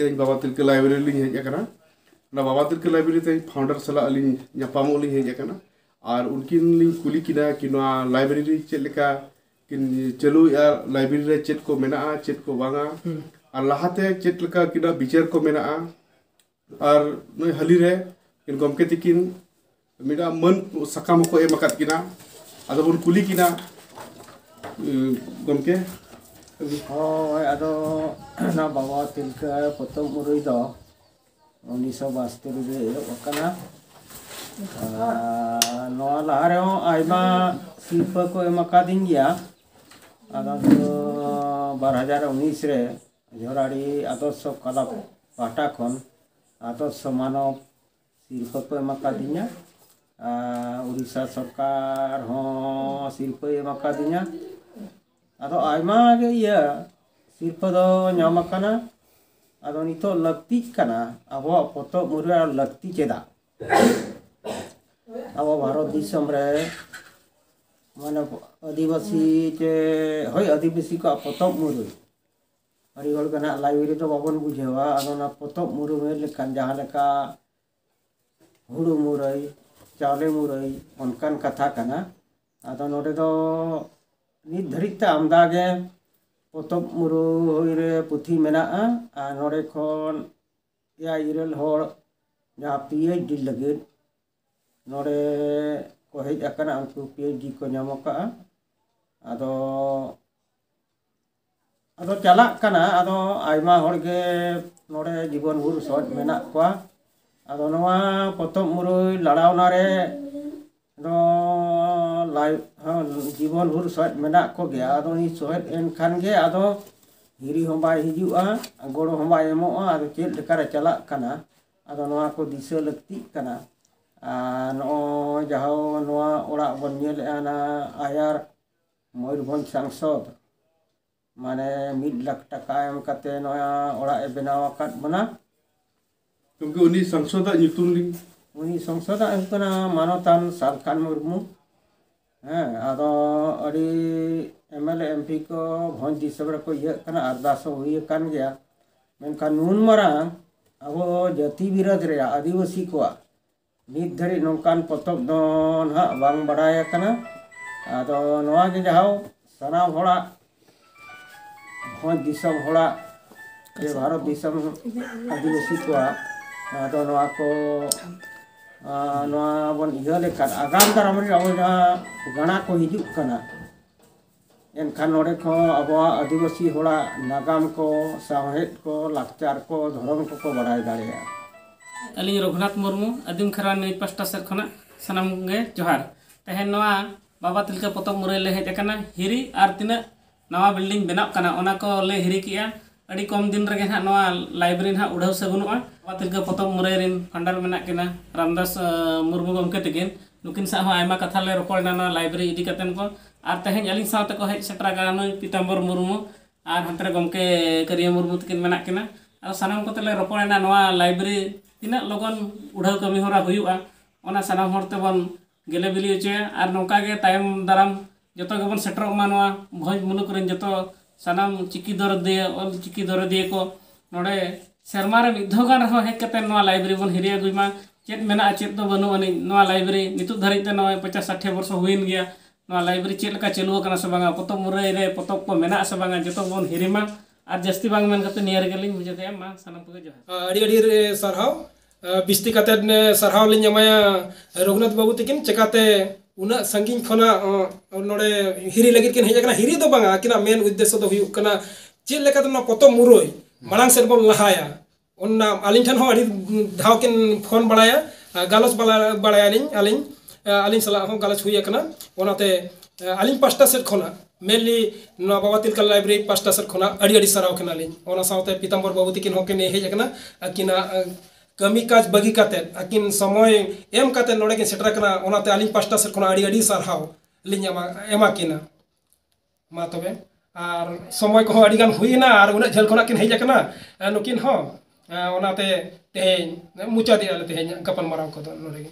तेज बाबा Tilka library लिंग hedge अकना ना बाबा Tilka library ते फाउंडर सला लिंग ᱧᱟᱯᱟᱢᱚᱜ लिंग हेज अकना और उनकिन लिंग कुली किना कि नोआ लाइब्रेरी चेद लेका किन चलू या लाइब्रेरी रे चेद को मेना चेद को बांगा और लाहाते चेद लेका किना विचार को मेना और नोय हली रे किन गमके तिकिन मिडा मन सकाम को एम अकात किना आदो बन कुली किना गमके ᱦᱳᱭ ᱟᱫᱚ ᱚᱱᱟ ᱵᱟᱵᱟ ᱛᱤᱞᱠᱟ ᱯᱚᱛᱚᱵ ᱢᱩᱨᱩᱭ ᱫᱚ 1972 ᱨᱮ ᱮᱦᱚᱵ ᱟᱠᱟᱱᱟ ᱱᱚᱣᱟ ᱞᱟᱦᱟ ᱨᱮᱦᱚᱸ ᱟᱭᱢᱟ ᱥᱤᱨᱯᱟᱹ ᱠᱚ ᱮᱢ ᱟᱠᱟᱫᱤᱧ ᱜᱮᱭᱟ ᱟᱫᱚ 2019 ᱨᱮ ᱡᱷᱚᱨᱟᱲᱤ ᱟᱫᱚᱨᱥᱚ ᱠᱞᱟᱵ ᱯᱟᱦᱴᱟ ᱠᱷᱚᱱ ᱟᱫᱚᱨᱥᱚ ᱢᱟᱱᱚᱵ ᱥᱤᱨᱯᱟᱹ ᱠᱚ ᱮᱢ ᱟᱠᱟᱫᱤᱧᱟ ᱩᱲᱤᱥᱥᱟ ᱥᱚᱨᱠᱟᱨ ᱦᱚᱸ ᱥᱤᱨᱯᱟᱹᱭ ᱮᱢ ᱟᱠᱟᱫᱤᱧᱟ ᱟᱫᱚ ᱟᱭᱢᱟ ᱜᱮ ᱥᱤᱨᱯᱟᱹ ᱫᱚ ᱧᱟᱢ ᱟᱠᱟᱱᱟ ᱟᱫᱚ ᱱᱤᱛᱚᱜ ᱞᱟᱹᱠᱛᱤᱜ ᱠᱟᱱᱟ ᱟᱵᱚᱣᱟᱜ ᱯᱚᱛᱚᱵ ᱢᱩᱨᱟᱹᱭ ᱞᱟᱹᱠᱛᱤ ᱪᱮᱫᱟᱜ ᱟᱵᱚ ᱵᱷᱟᱨᱚᱛ ᱫᱤᱥᱚᱢ ᱨᱮ ᱢᱟᱱᱮ ᱟᱹᱫᱤᱵᱟᱹᱥᱤ ᱪᱮ ᱦᱳᱭ ᱟᱹᱫᱤᱵᱟᱹᱥᱤ ᱠᱚᱣᱟᱜ ᱯᱚᱛᱚᱵ ᱢᱩᱨᱟᱹᱭ ᱟᱹᱰᱤ ᱦᱚᱲ ᱜᱮ ᱱᱟᱦᱟᱜ ᱞᱟᱭᱵᱨᱮᱨᱤ ᱫᱚ ᱵᱟᱵᱚᱱ ᱵᱩᱡᱷᱟᱹᱣᱟ ᱟᱫᱚ ᱚᱱᱟ ᱯᱚᱛᱚᱵ ᱢᱩᱨᱟᱹᱭ ᱞᱮᱠᱷᱟᱱ ᱡᱟᱦᱟᱸ ᱞᱮᱠᱟ ᱦᱩᱲᱩ ᱢᱩᱨᱟᱹᱭ ᱪᱟᱣᱞᱮ ᱢᱩᱨᱟᱹᱭ ᱚᱱᱠᱟᱱ ᱠᱟᱛᱷᱟ ᱠᱟᱱᱟ ᱟᱫᱚ ᱱᱚᱰᱮ ᱫᱚ ᱱᱤᱛ ᱫᱷᱟᱹᱨᱤᱡ ᱛᱮ ᱟᱢᱫᱟ ᱜᱮ ᱯᱚᱛᱚᱵ ᱢᱩᱨᱟᱹᱭ ᱨᱮ ᱯᱩᱛᱷᱤ ᱢᱮᱱᱟᱜᱼᱟ ᱟᱨ ᱱᱚᱰᱮ ᱠᱷᱚᱱ 9 ᱦᱚᱲ ᱡᱟᱦᱟᱸ PhD ᱞᱟᱹᱜᱤᱫ ᱱᱚᱰᱮ ᱠᱚ ᱦᱮᱡ ᱟᱠᱟᱱᱟ ᱩᱱᱠᱩ PhD ᱠᱚ ᱧᱟᱢ ᱟᱠᱟᱜᱼᱟ ᱟᱫᱚ ᱪᱟᱞᱟᱜ ᱠᱟᱱᱟ ᱟᱫᱚ ᱟᱭᱢᱟ ᱦᱚᱲ ᱜᱮ ᱱᱚᱰᱮ ᱡᱤᱵᱚᱱ ᱵᱷᱳᱨ ᱥᱚᱦᱚᱫ ᱢᱮᱱᱟᱜ ᱠᱚᱣᱟ ᱟᱫᱚ ᱱᱚᱣᱟ ᱯᱚᱛᱚᱵ ᱢᱩᱨᱟᱹᱭ ᱞᱟᱲᱟᱣᱱᱟ ᱨᱮ ᱫᱚ जीवन भर सहद मेना को गया आदो नी सहद एनखान गे आदो हिरी हों बाय हिजुआ गोड़ो हों बाय एमोआ आदो चेद लेकारे चला कना आदो नोआ को दिशा लगती कना नो जहां नोआ ओड़ा बन नेलेना आयार मयूरभंज सांसद माने 1 लाख टाका एम कते नोआ ओड़ा ए बनाव आकात बना क्योंकि उनी सांसद ᱧᱩᱛᱩᱢ लिंग उनी सांसद एमकना मानवतान सालखान मुर्मू आदो अड़ी MLA MP को भंज दिसम को इयकना अरदास हुई कान गया मेनखान नुन मारांग अब जाति विरोध रे आदिवासी को नित धरी नौकान पतब दो ना बांग बड़ाय कना आदो नोआ के जहाव सना होड़ा भंज दिसम होड़ा ये भारत दिसम आदिवासी को आदो नोआ को नोआ बन इया लेखान आगाम दाराम रे अब जहां गणा को हिजुक कना एनखान नोडे को अब आदिवासी होड़ा नागाम को साहेद को लाकचार को धर्म को बड़ाय दाड़ेया अली रघुनाथ मुर्मू आदिम खरा नई पास्टा सेर खना सनाम गे जोहार तहेन नोआ बाबा तिलका पतब मुरई ले हेज अकना हिरी आर तिना नवा बिल्डिंग बनाव कना ओना को ले हिरी किया अड़ी कम दिन रगे ना नवा लाइब्रेरी ना उड़ाव से बनुआ बाबा तिलका पतब मुरई रिन फंडर मेना किना रामदास मुर्मू गमके तकिन नुकिन सा हो आयमा कथा ले रोपड़ना ना लाइब्रेरी इदी कतेन को आर तहेन अलिंग साथे को हेज सेटरा गानो पीताम्बर मुर्मू आर हंतरे गमके करिया मुर्मू तकिन मेना किना आर सनाम को तले रोपड़ना नवा लाइब्रेरी तिना लगन उड़ाव कमी होरा हुयुआ ओना सनाम होरते बन गेले बिली उचे आर नोका गे तायम दाराम जतो गेबन सेटर मा नवा भोज मुलुक रेन जतो सनाम चिकी दर दिए को नोडे सेरमा रे मिधोगान रहो हेज कते नवा लाइब्रेरी बन हिरिया गुइमा चेत मेना चेत दो बनु अनि नवा लाइब्रेरी नितु धरित ते नवा 50-60 वर्ष हुइन गया नवा लाइब्रेरी चेत लका चलु कना से बांगा पतब मुरई रे पतब को मेना से बांगा जतो बन हिरिमा आर जस्ती बांग मेन कते नियर गेलिंग मुझे ते मा सनाम को जोहार अड़ी अड़ी सरहाव बिस्ती कते सरहाव लिन जमाया रघुनाथ बाबू तकिन चकाते उना संगिन खना नोडे हिरी लगित किन हेजकना हिरी दो बांगा किना मेन उद्देश्य दो हुयु कना चेल लेका तो पतब मुरई मांग से बन लहाया उन्ना आलिन ठन हो अड़ी धाव किन फोन बड़ाया गालस बड़ाया आलिन सला हो गालस हुई कना ओनाते आलिन पास्टा सेट खना मेनली ना बाबा तिलका लाइब्रेरी पास्टा सेट खना अड़ी अड़ी सराव कना आलिन ओना साथे पीताम्बर बाबू तकिन हो किन हेजकना किना कमी काज बगी काते अकिन समय एम काते नोडे के सेटर कना ओनाते आलिन पास्टा सेट खना अड़ी अड़ी सरहाव लिन एमा किना मा तबे आर समय को अड़ी गान हुईना आर उना झल खना किन हेज कना नुकिन हो ओनाते तेहेन मुचा दिया तेहेन गपन माराव को नोडे